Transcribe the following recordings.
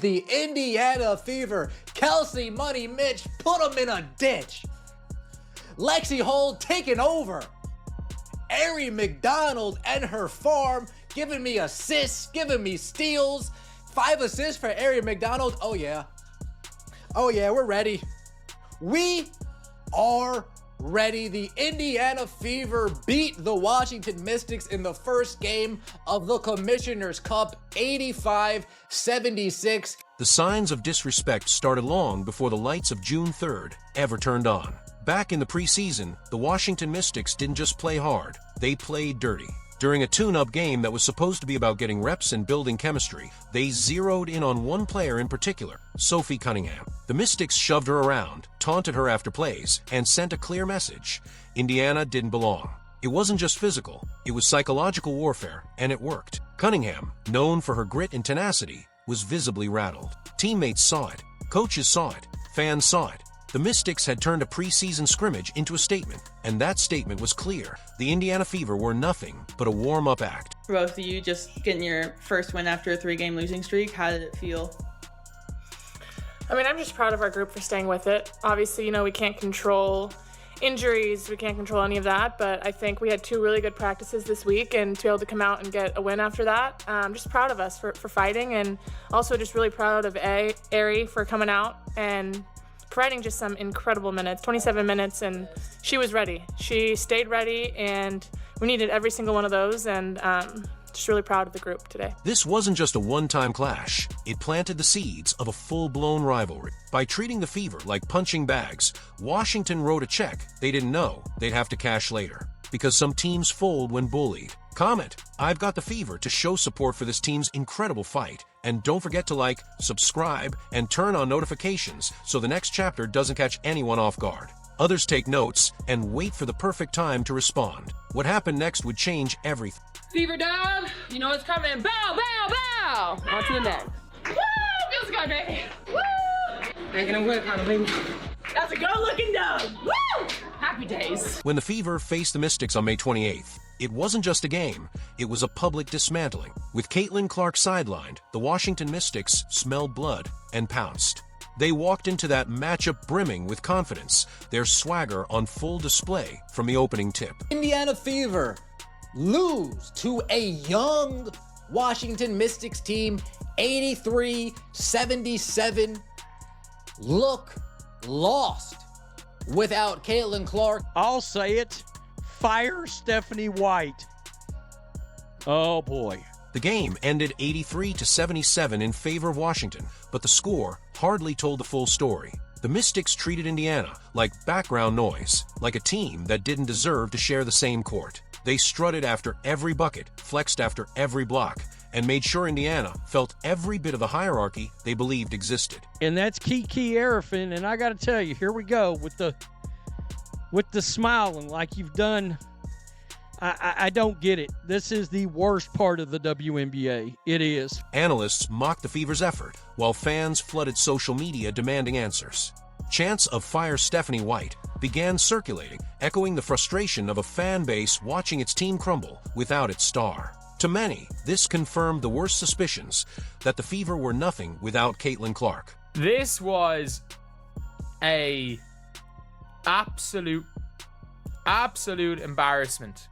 the Indiana Fever. Kelsey Money Mitch, put him in a ditch. Lexie Hull taking over. Aari McDonald and her farm giving me assists, giving me steals. 5 assists for Aari McDonald. Oh yeah. Oh yeah, we're ready. We are ready. The Indiana Fever beat the Washington Mystics in the first game of the Commissioner's Cup, 85-76. The signs of disrespect started long before the lights of June 3rd ever turned on. Back in the preseason, the Washington Mystics didn't just play hard, they played dirty. During a tune-up game that was supposed to be about getting reps and building chemistry, they zeroed in on one player in particular, Sophie Cunningham. The Mystics shoved her around, taunted her after plays, and sent a clear message: Indiana didn't belong. It wasn't just physical, it was psychological warfare, and it worked. Cunningham, known for her grit and tenacity, was visibly rattled. Teammates saw it, coaches saw it, fans saw it. The Mystics had turned a preseason scrimmage into a statement, and that statement was clear. The Indiana Fever were nothing but a warm-up act. For both of you, just getting your first win after a 3-game losing streak, how did it feel? I mean, I'm just proud of our group for staying with it. Obviously, you know, we can't control injuries, we can't control any of that, but I think we had 2 really good practices this week, and to be able to come out and get a win after that, I'm just proud of us for fighting, and also just really proud of Aari for coming out and providing just some incredible minutes, 27 minutes, and she was ready. She stayed ready, and we needed every single one of those, and just really proud of the group today. This wasn't just a one-time clash. It planted the seeds of a full-blown rivalry. By treating the Fever like punching bags, Washington wrote a check they didn't know they'd have to cash later. Because some teams fold when bullied. Comment, I've got the Fever, to show support for this team's incredible fight. And don't forget to like, subscribe, and turn on notifications so the next chapter doesn't catch anyone off guard. Others take notes and wait for the perfect time to respond. What happened next would change everything. Fever down, you know it's coming. Bow, bow, bow! On to the next. Woo! Feels good, baby. Woo! Making a whip, honey, baby. That's a good-looking dog. Woo! Happy days. When the Fever faced the Mystics on May 28th, it wasn't just a game, it was a public dismantling. With Caitlin Clark sidelined, the Washington Mystics smelled blood and pounced. They walked into that matchup brimming with confidence, their swagger on full display from the opening tip. Indiana Fever lose to a young Washington Mystics team, 83-77. Look lost without Caitlin Clark. I'll say it. Fire Stephanie White. Oh boy. The game ended 83-77 in favor of Washington, but the score hardly told the full story. The Mystics treated Indiana like background noise, like a team that didn't deserve to share the same court. They strutted after every bucket, flexed after every block, and made sure Indiana felt every bit of the hierarchy they believed existed. And that's Kiki Arafin, and I got to tell you, here we go with the smiling like you've done. I don't get it. This is the worst part of the WNBA. It is. Analysts mocked the Fever's effort, while fans flooded social media demanding answers. Chants of "Fire Stephanie White" began circulating, echoing the frustration of a fan base watching its team crumble without its star. To many, this confirmed the worst suspicions that the Fever were nothing without Caitlin Clark. This was a absolute embarrassment.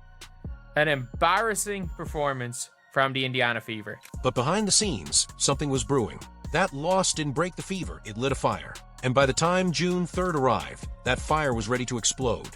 An embarrassing performance from the Indiana Fever. But behind the scenes, something was brewing. That loss didn't break the Fever, it lit a fire. And by the time June 3rd arrived, that fire was ready to explode.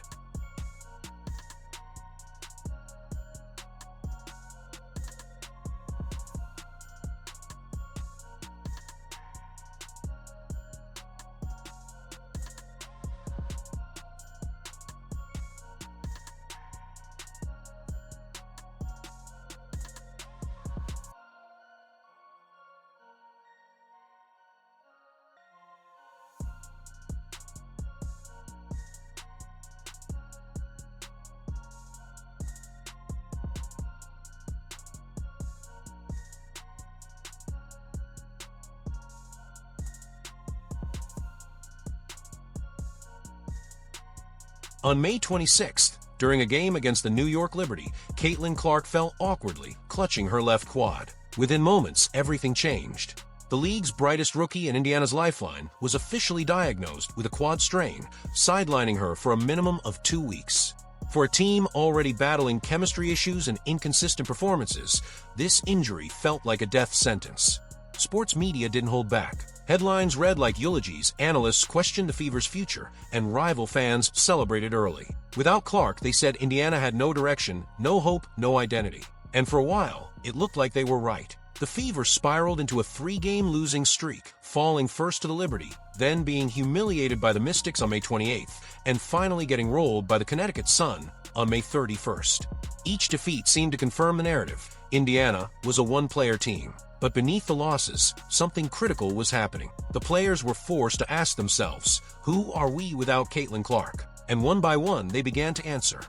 On May 26th, during a game against the New York Liberty, Caitlin Clark fell awkwardly, clutching her left quad. Within moments, everything changed. The league's brightest rookie and Indiana's lifeline was officially diagnosed with a quad strain, sidelining her for a minimum of 2 weeks. For a team already battling chemistry issues and inconsistent performances, this injury felt like a death sentence. Sports media didn't hold back. Headlines read like eulogies, analysts questioned the Fever's future, and rival fans celebrated early. Without Clark, they said Indiana had no direction, no hope, no identity. And for a while, it looked like they were right. The Fever spiraled into a 3-game losing streak, falling first to the Liberty, then being humiliated by the Mystics on May 28th, and finally getting rolled by the Connecticut Sun on May 31st. Each defeat seemed to confirm the narrative. Indiana was a one-player team. But beneath the losses, something critical was happening. The players were forced to ask themselves, who are we without Caitlin Clark? And one by one, they began to answer.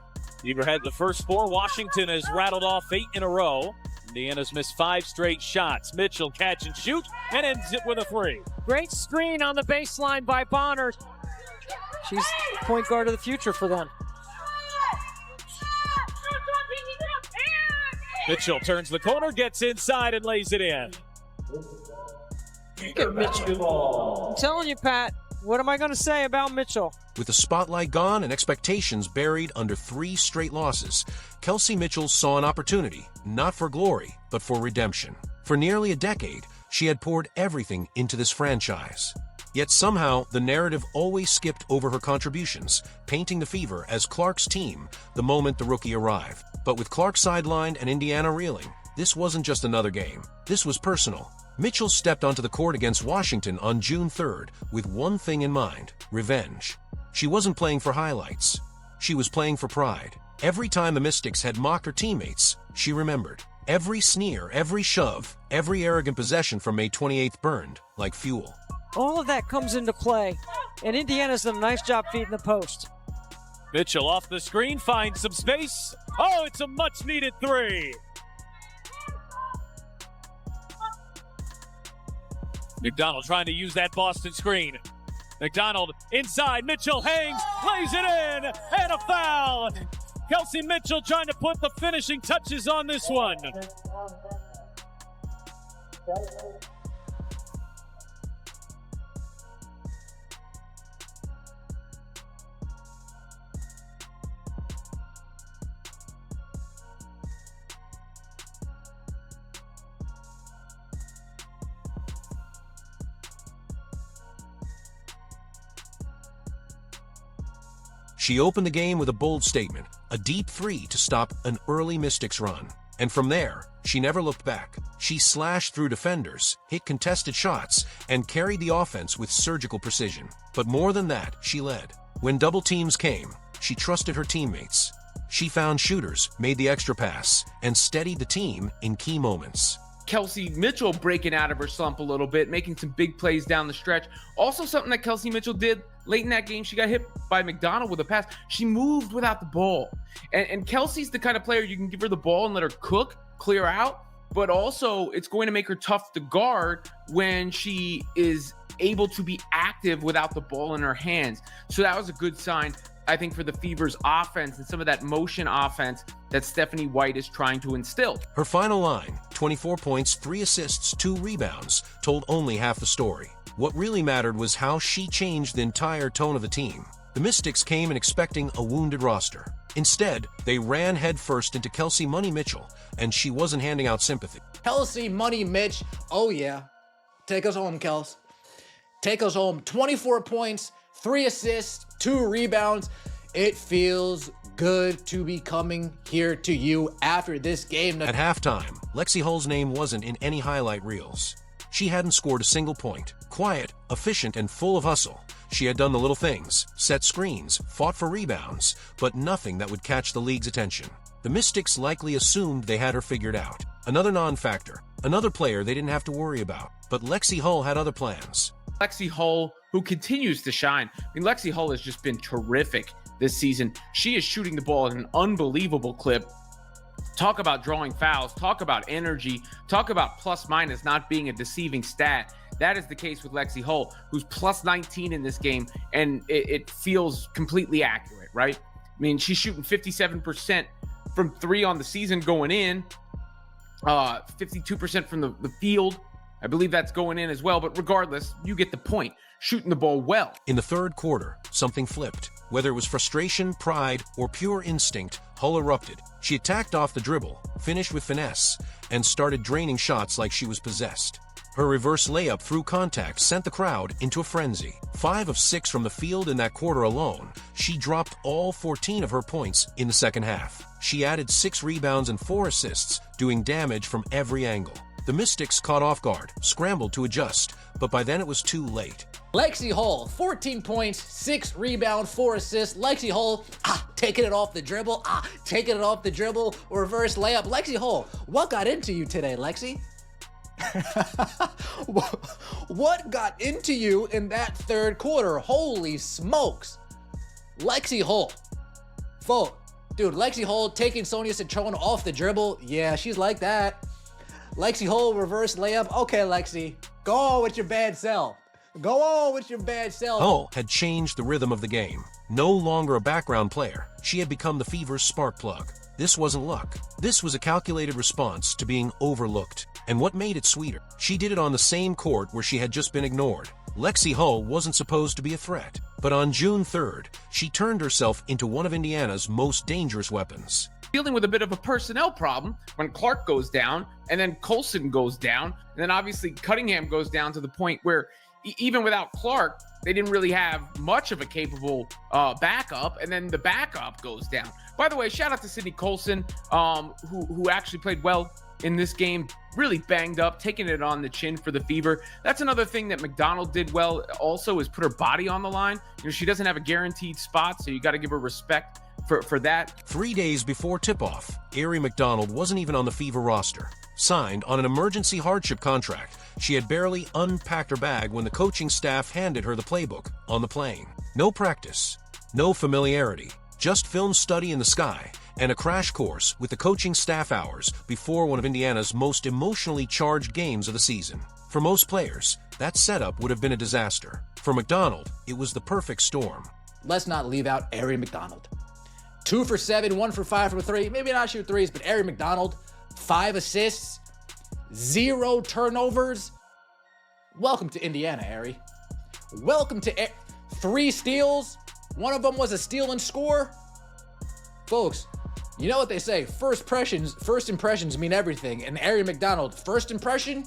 Fever had the first 4. Washington has rattled off 8 in a row. Indiana's missed 5 straight shots. Mitchell catch and shoot and ends it with a 3. Great screen on the baseline by Bonner. She's point guard of the future for them. Mitchell turns the corner, gets inside, and lays it in. Look at Mitchell. I'm telling you, Pat, what am I going to say about Mitchell? With the spotlight gone and expectations buried under 3 straight losses, Kelsey Mitchell saw an opportunity, not for glory, but for redemption. For nearly a decade, she had poured everything into this franchise. Yet somehow, the narrative always skipped over her contributions, painting the Fever as Clark's team the moment the rookie arrived. But with Clark sidelined and Indiana reeling, this wasn't just another game. This was personal. Mitchell stepped onto the court against Washington on June 3rd with one thing in mind: revenge. She wasn't playing for highlights. She was playing for pride. Every time the Mystics had mocked her teammates, she remembered. Every sneer, every shove, every arrogant possession from May 28th burned like fuel. All of that comes into play, and Indiana's done a nice job feeding the post. Mitchell off the screen, finds some space. Oh, it's a much-needed 3. McDonald trying to use that Boston screen. McDonald inside, Mitchell hangs, lays it in, and a foul. Kelsey Mitchell trying to put the finishing touches on this one. She opened the game with a bold statement, a deep 3 to stop an early Mystics run. And from there, she never looked back. She slashed through defenders, hit contested shots, and carried the offense with surgical precision. But more than that, she led. When double teams came, she trusted her teammates. She found shooters, made the extra pass, and steadied the team in key moments. Kelsey Mitchell breaking out of her slump a little bit, making some big plays down the stretch. Also something that Kelsey Mitchell did late in that game, she got hit by McDonald with a pass. She moved without the ball. And Kelsey's the kind of player you can give her the ball and let her cook, clear out, but also it's going to make her tough to guard when she is able to be active without the ball in her hands. So that was a good sign, I think, for the Fever's offense and some of that motion offense that Stephanie White is trying to instill. Her final line, 24 points, 3 assists, 2 rebounds, told only half the story. What really mattered was how she changed the entire tone of the team. The Mystics came in expecting a wounded roster. Instead, they ran headfirst into Kelsey Money Mitchell, and she wasn't handing out sympathy. Kelsey Money Mitch, oh yeah. Take us home, Kels. Take us home. 24 points, 3 assists, 2 rebounds. It feels good to be coming here to you after this game. At halftime, Lexie Hull's name wasn't in any highlight reels. She hadn't scored a single point. Quiet, efficient, and full of hustle. She had done the little things, set screens, fought for rebounds, but nothing that would catch the league's attention. The Mystics likely assumed they had her figured out. Another non-factor, another player they didn't have to worry about. But Lexie Hull had other plans. Lexie Hull, who continues to shine. I mean, Lexie Hull has just been terrific this season. She is shooting the ball at an unbelievable clip. Talk about drawing fouls, talk about energy, talk about plus minus not being a deceiving stat. That is the case with Lexie Hull, who's plus 19 in this game, and it feels completely accurate, right? I mean, she's shooting 57% from 3 on the season going in, 52% from the field. I believe that's going in as well, but regardless, you get the point. Shooting the ball well. In the third quarter, something flipped. Whether it was frustration, pride, or pure instinct, Hull erupted. She attacked off the dribble, finished with finesse, and started draining shots like she was possessed. Her reverse layup through contact sent the crowd into a frenzy. 5 of 6 from the field in that quarter alone. She dropped all 14 of her points in the second half. She added 6 rebounds and 4 assists, doing damage from every angle. The Mystics caught off guard, scrambled to adjust, but by then it was too late. Lexie Hull, 14 points, 6 rebounds, 4 assists. Lexie Hull, taking it off the dribble, taking it off the dribble, reverse layup. Lexie Hull, what got into you today, Lexie? What got into you in that third quarter? Holy smokes. Lexie Hull. Dude, Lexie Hull taking Sonia Citrone off the dribble. Yeah, she's like that. Lexie Hull, reverse layup. Okay, Lexie, go on with your bad self. Go on with your bad self. Hull had changed the rhythm of the game. No longer a background player, she had become the Fever's spark plug. This wasn't luck. This was a calculated response to being overlooked. And what made it sweeter? She did it on the same court where she had just been ignored. Lexie Hull wasn't supposed to be a threat. But on June 3rd, she turned herself into one of Indiana's most dangerous weapons. Dealing with a bit of a personnel problem when Clark goes down, and then Colson goes down, and then obviously Cunningham goes down to the point where even without Clark, they didn't really have much of a capable backup, and then the backup goes down. By the way, shout out to Sydney Colson, who actually played well in this game, really banged up, taking it on the chin for the Fever. That's another thing that McDonald did well also, is put her body on the line. You know, she doesn't have a guaranteed spot, so you got to give her respect for that. 3 days before tip-off, Aari McDonald wasn't even on the Fever roster. Signed on an emergency hardship contract, she had barely unpacked her bag when the coaching staff handed her the playbook on the plane. No practice, no familiarity, just film study in the sky, and a crash course with the coaching staff hours before one of Indiana's most emotionally charged games of the season. For most players, that setup would have been a disaster. For McDonald, it was the perfect storm. Let's not leave out Aari McDonald. 2 for 7, 1 for 5 from 3. Maybe not shoot threes, but Aari McDonald, 5 assists, 0 turnovers. Welcome to Indiana, Aari. Welcome to 3 steals. One of them was a steal and score. Folks, you know what they say, first impressions mean everything. And Aari McDonald, first impression,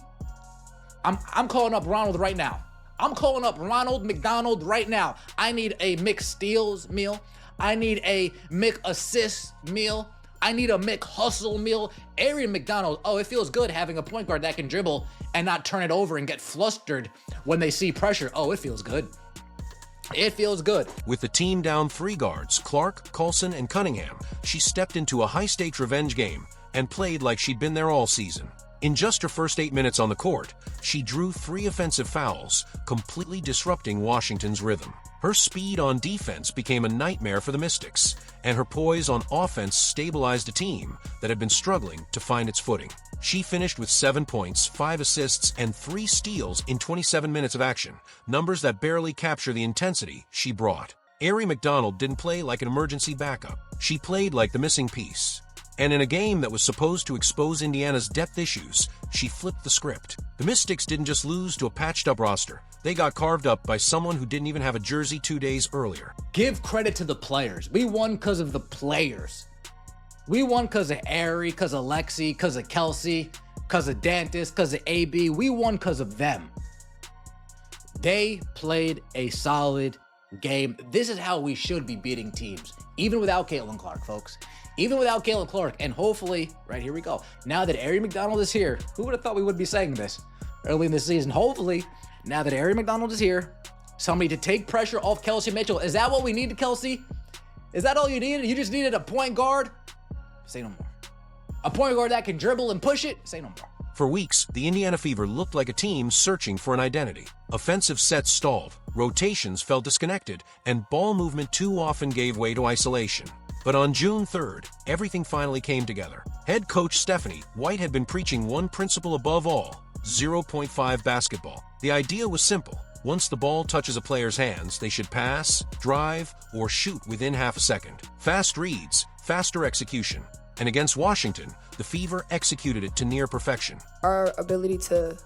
I'm calling up Ronald right now. I'm calling up Ronald McDonald right now. I need a Mick steals meal. I need a Mick assist meal. I need a Mick hustle meal. Aari McDonald, oh, it feels good having a point guard that can dribble and not turn it over and get flustered when they see pressure. Oh, it feels good. It feels good. With the team down 3 guards, Clark, Colson, and Cunningham, she stepped into a high-stakes revenge game and played like she'd been there all season. In just her first 8 minutes on the court, she drew 3 offensive fouls, completely disrupting Washington's rhythm. Her speed on defense became a nightmare for the Mystics, and her poise on offense stabilized a team that had been struggling to find its footing. She finished with 7 points, 5 assists, and 3 steals in 27 minutes of action, numbers that barely capture the intensity she brought. Aari McDonald didn't play like an emergency backup. She played like the missing piece. And in a game that was supposed to expose Indiana's depth issues, she flipped the script. The Mystics didn't just lose to a patched-up roster. They got carved up by someone who didn't even have a jersey 2 days earlier. Give credit to the players. We won because of the players. We won because of Aari, because of Lexie, because of Kelsey, because of Dantis, because of AB. We won because of them. They played a solid game. This is how we should be beating teams, even without Caitlin Clark, folks. Even without Caitlin Clark, and hopefully, right here we go. Now that Aari McDonald is here, who would have thought we would be saying this early in the season? Hopefully, now that Aari McDonald is here, somebody to take pressure off Kelsey Mitchell. Is that what we needed, Kelsey? Is that all you needed? You just needed a point guard? Say no more. A point guard that can dribble and push it? Say no more. For weeks, the Indiana Fever looked like a team searching for an identity. Offensive sets stalled, rotations felt disconnected, and ball movement too often gave way to isolation. But on June 3rd, everything finally came together. Head coach Stephanie White had been preaching one principle above all: 0.5 basketball. The idea was simple. Once the ball touches a player's hands, they should pass, drive, or shoot within half a second. Fast reads, faster execution. And against Washington, the Fever executed it to near perfection. Our ability to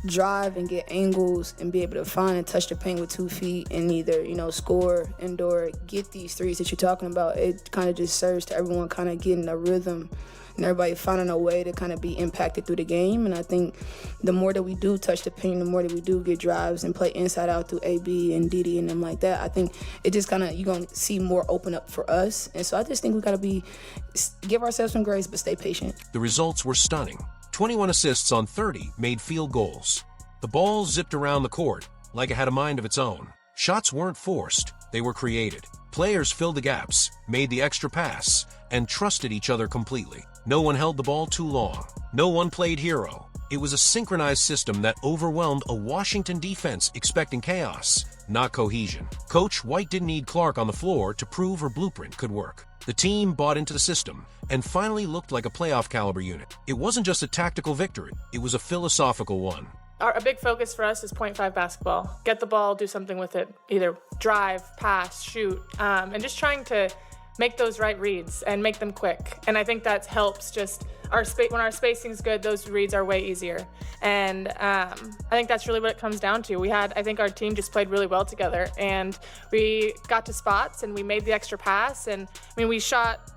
drive and get angles and be able to find and touch the paint with 2 feet and either, score, indoor, get these threes that you're talking about, it kind of just serves to everyone kind of getting a rhythm and everybody finding a way to kind of be impacted through the game. And I think the more that we do touch the paint, the more that we do get drives and play inside out through AB and Didi and them like that, I think it just kind of, you're going to see more open up for us. And so I just think we got to give ourselves some grace, but stay patient. The results were stunning. 21 assists on 30 made field goals. The ball zipped around the court like it had a mind of its own. Shots weren't forced, they were created. Players filled the gaps, made the extra pass, and trusted each other completely. No one held the ball too long. No one played hero. It was a synchronized system that overwhelmed a Washington defense expecting chaos, not cohesion. Coach White didn't need Clark on the floor to prove her blueprint could work. The team bought into the system and finally looked like a playoff caliber unit. It wasn't just a tactical victory, it was a philosophical one. A big focus for us is 0.5 basketball. Get the ball, do something with it. Either drive, pass, shoot, and just trying to make those right reads and make them quick. And I think that helps just when our spacing's good, those reads are way easier. And I think that's really what it comes down to. I think our team just played really well together, and we got to spots and we made the extra pass. And we shot,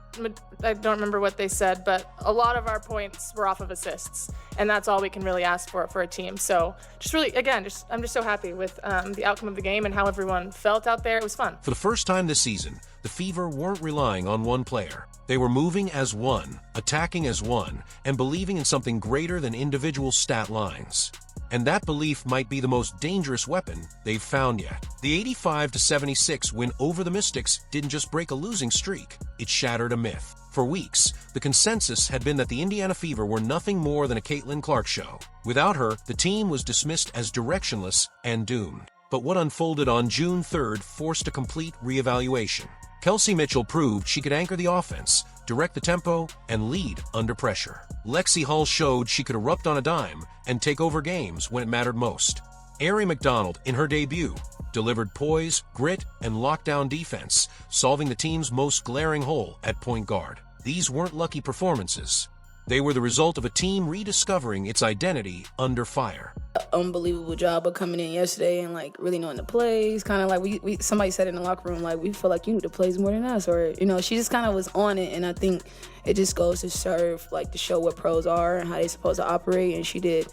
I don't remember what they said, but a lot of our points were off of assists, and that's all we can really ask for a team. So just really, again, I'm just so happy with the outcome of the game and how everyone felt out there. It was fun. For the first time this season, the Fever weren't relying on one player. They were moving as one, attacking as one, and believing in something greater than individual stat lines. And that belief might be the most dangerous weapon they've found yet. The 85-76 win over the Mystics didn't just break a losing streak, it shattered a myth. For weeks, the consensus had been that the Indiana Fever were nothing more than a Caitlin Clark show. Without her, the team was dismissed as directionless and doomed. But what unfolded on June 3rd forced a complete reevaluation. Kelsey Mitchell proved she could anchor the offense, direct the tempo, and lead under pressure. Lexie Hull showed she could erupt on a dime and take over games when it mattered most. Aari McDonald, in her debut, delivered poise, grit, and lockdown defense, solving the team's most glaring hole at point guard. These weren't lucky performances. They were the result of a team rediscovering its identity under fire. Unbelievable job of coming in yesterday and really knowing the plays. Kind of like somebody said in the locker room, we feel like you know the plays more than us, or she just kind of was on it. And I think it just goes to serve to show what pros are and how they're supposed to operate. And she did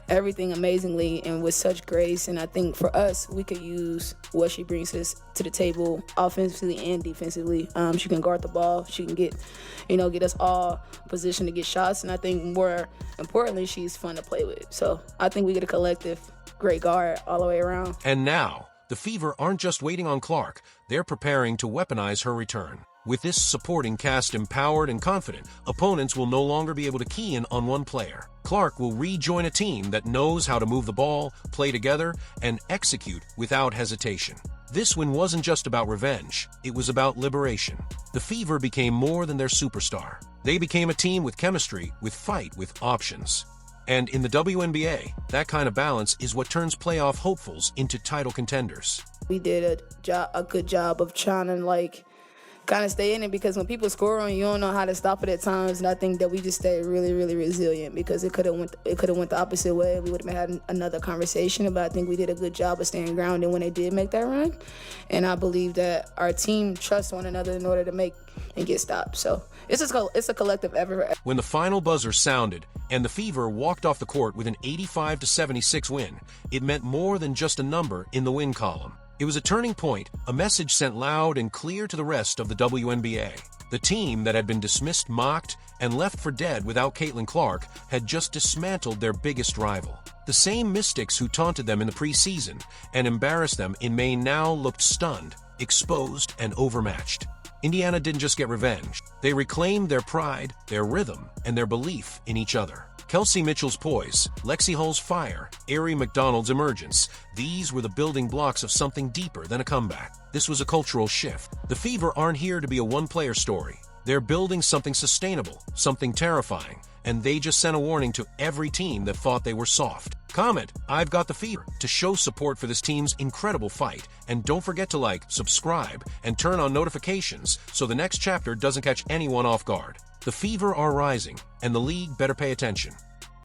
everything amazingly and with such grace. And I think for us, we could use what she brings us to the table offensively and defensively. She can guard the ball. She can get us all positioned to get shots. And I think more importantly, she's fun to play with. So I think we get a collective great guard all the way around. And now, the Fever aren't just waiting on Clark. They're preparing to weaponize her return. With this supporting cast empowered and confident, opponents will no longer be able to key in on one player. Clark will rejoin a team that knows how to move the ball, play together, and execute without hesitation. This win wasn't just about revenge, it was about liberation. The Fever became more than their superstar. They became a team with chemistry, with fight, with options. And in the WNBA, that kind of balance is what turns playoff hopefuls into title contenders. We did a good job of trying to kind of stay in it, because when people score on you, you don't know how to stop it at times. And I think that we just stayed really, really resilient, because it could have went the opposite way. We would have had another conversation, but I think we did a good job of staying grounded when they did make that run. And I believe that our team trusts one another in order to make and get stopped. So it's a collective effort. When the final buzzer sounded and the Fever walked off the court with an 85-76 win, it meant more than just a number in the win column. It was a turning point, a message sent loud and clear to the rest of the WNBA. The team that had been dismissed, mocked, and left for dead without Caitlin Clark had just dismantled their biggest rival. The same Mystics who taunted them in the preseason and embarrassed them in May now looked stunned, exposed, and overmatched. Indiana didn't just get revenge. They reclaimed their pride, their rhythm, and their belief in each other. Kelsey Mitchell's poise, Lexie Hull's fire, Aari McDonald's emergence, these were the building blocks of something deeper than a comeback. This was a cultural shift. The Fever aren't here to be a one-player story. They're building something sustainable, something terrifying, and they just sent a warning to every team that thought they were soft. Comment, "I've got the Fever," to show support for this team's incredible fight. And don't forget to like, subscribe, and turn on notifications so the next chapter doesn't catch anyone off guard. The Fever are rising, and the league better pay attention.